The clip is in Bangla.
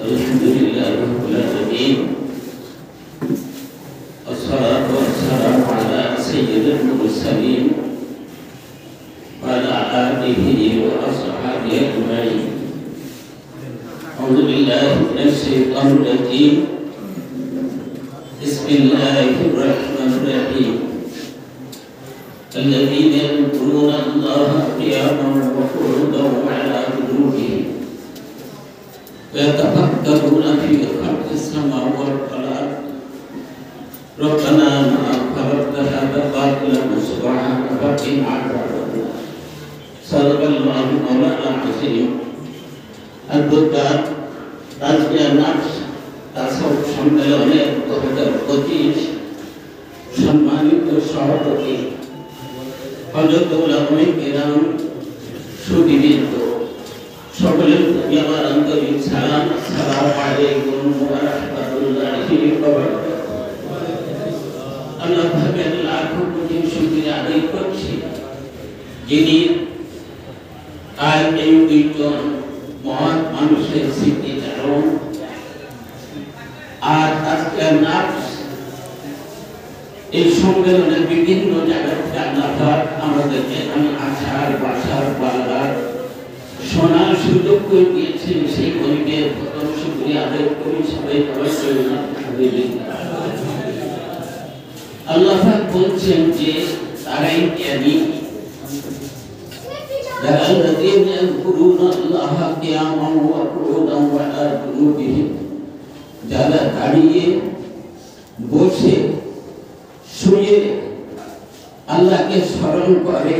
Alhamdulillah rabbil alamin. Wassalatu wassalamu ala sayyidil mursalin wa ala alihi wa ashabihi ajma'in. A'udzu billahi minasy syaithanir rajim. Bismillahirrahmanirrahim. Alladzina yadhkuruna Allaha qiyaman wa qu'udan wa 'ala junubihim ويتفكرون في خلق السماوات والأرض ربنا ما خلقت هذا باطلا سبحانك فقنا عذاب النار صدق الله مولانا العظيم البدعة تزكية النفس تصوف সম্মেলনের প্রতি সম্মানিত সভাপতি হযরত উলামায়ে কেরাম সুদীবৃন্দ সকলের প্রতি আমার আন্তরিক সালাম। আসসালামু আলাইকুম ওয়া রাহমাতুল্লাহি ওয়া বারাকাতুহু। আল্লাহ পাকের লাখো কোটি শুকরিয়া আদায় করছি, যিনি আজ এই দুইজন মহান মানুষের স্মৃতি চারণ আর আজকে নাফস এই সম্মেলনের বিভিন্ন জায়গা থেকে আল্লাহ আমাদেরকে আসার বাসার পালার শোনার সুযোগ করে দিয়েছেন। সেই গরিবের প্রথম শুকরিয়া আদায় করি। সবাই আল্লাহ পাক বলছেন যে তারাই জ্ঞানী, الذين يذكرون الله قياما وقعودا وعلى جنوبهم, যারা দাঁড়িয়ে বসে শুয়ে আল্লাহকে স্মরণ করে